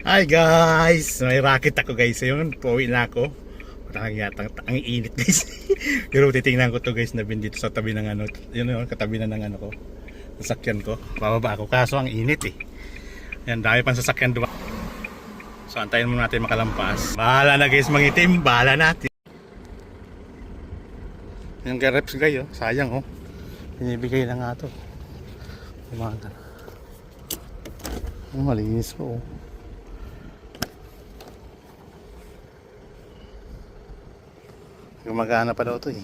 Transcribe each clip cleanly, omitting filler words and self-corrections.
Hi guys! May racket ako guys. Ayun, pauwi na ako. Ang init guys. Pero titingnan ko to guys na bin dito sa tabi ng ano. Yun yun, katabi na ng ano ko. Sasakyan ko. Bababa ako. Kaso ang init eh. Yan, dami pang sasakyan doon. So antayin muna natin makalampas. Bahala na guys mangitim. Bahala natin. Yung reps guys oh. Sayang oh. Pinibigay na nga to. Umaga. Malinis ko oh. Gumagana pa daw ito eh.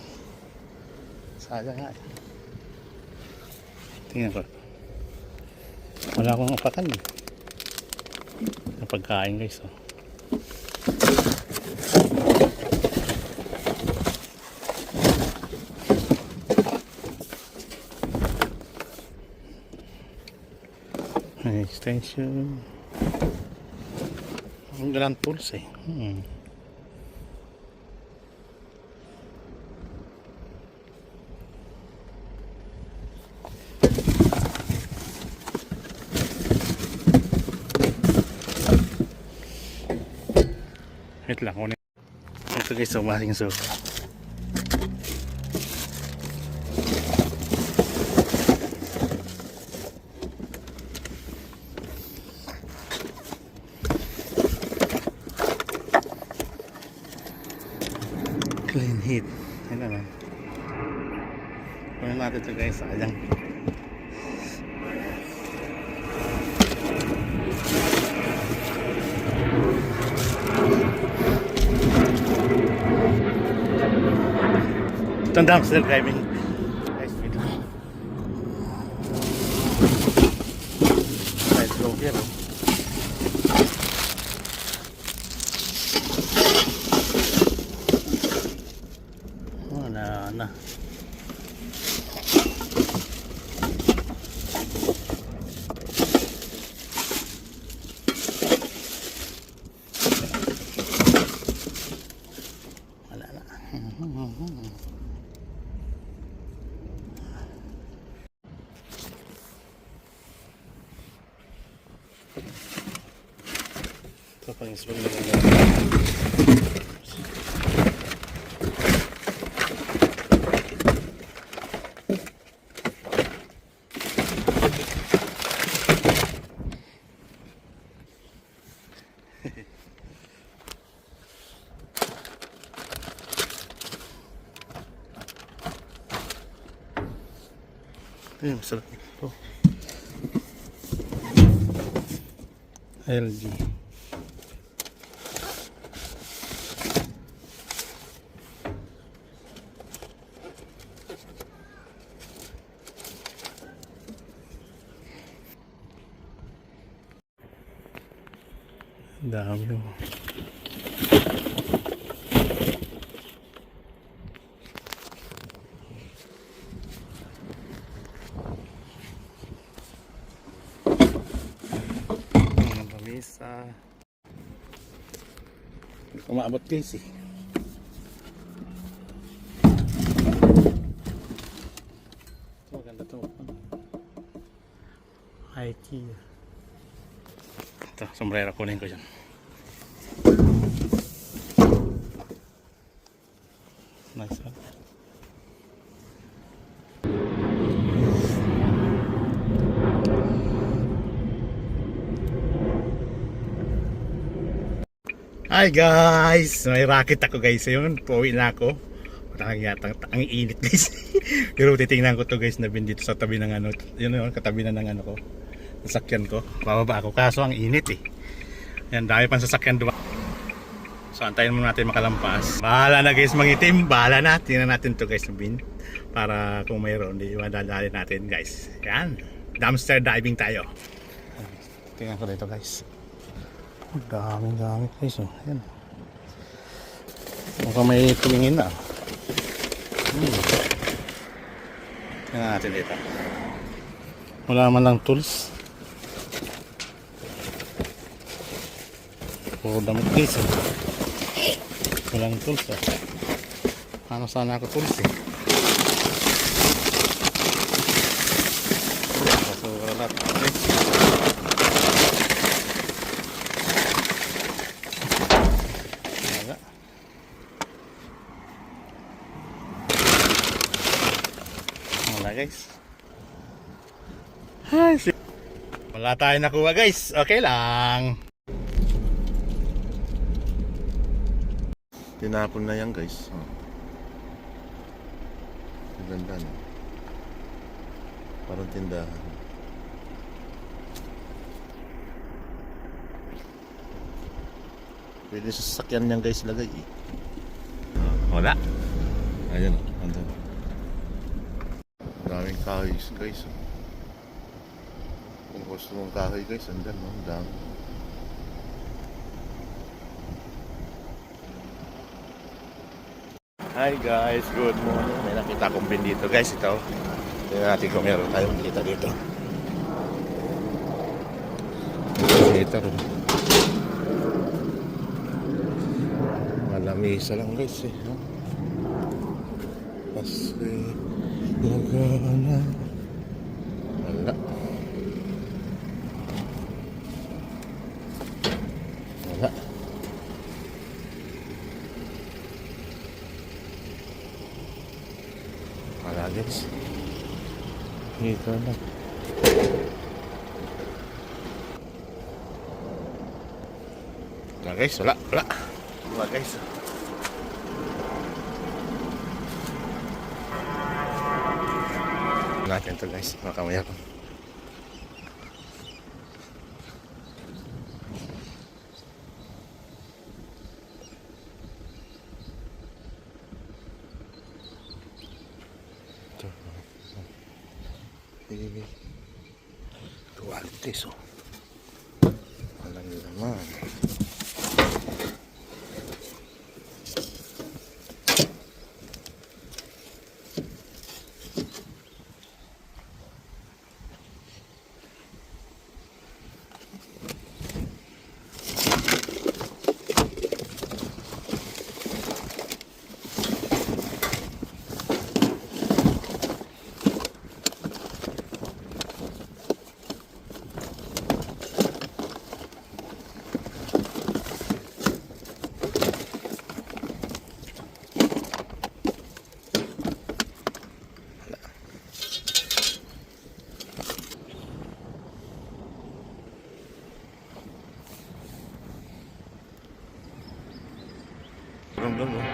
Sayang nga eh. Tingnan ko. Wala akong apakan eh. Ang pagkain guys oh. May extension. Ang galang tools eh. Wait lang, kunin. Ito guys, umaling so. Clean heat. Ayun naman. Kunin natin ito guys, sayang. Tandang still driving. Nice speed. Nice go here. Oh, na. Wala na. Ito pang isbog na lang. Ayun, masarap ito. LG. Dami mo. Pamisa. Hindi ko maabot guys eh. Ito maganda ito. IKEA. Ito, sombrero kunin ko dyan. Nice one. Hi guys! May racket ako guys. Ayun, pauwi na ako. Ang init guys. Pero titingnan ko to guys na bin dito sa tabi ng ano. Yun yun, katabi na ng ano ko. Sasakyan ko. Bababa ako. Kaso ang init eh. Yan, dami pang sasakyan doon. So antayin muna natin makalampas. Bahala na guys mangitim. Bahala na. Tingnan natin to guys na bin. Para kung mayroon, di madadali natin guys. Yan. Dumpster diving tayo. Tingnan ko dito guys. Daming gamit guys oh. Ayan. Mukhang may tumingin na. Tingnan natin dito. Wala man lang tools. Puro damit guys oh. Walang tools oh. Ano sana ako tools eh. Basura lahat. Okay. guys. Ay, wala tayo nakuha guys. Okay lang. Tinapon na yan guys. Ang ganda no. Parang tindahan. Pwede sa sasakyan niyan guys lagay eh. Wala. Ayan o, andun. Daming kahoy guys. Kung gusto mong kahoy guys, andun no, ang dami. Hi guys, good morning. May nakita akong bin dito guys. Ito. Tingnan natin kung meron tayong nakita dito. Ito rin. Malamisa lang guys eh. No? Kasi lagana. Wala. Wala. Wala guys. Ito na. Wala guys, wala. Wala. Wala guys. Natin to guys, makamaya ko. Qualities oh. Walang laman. Doon.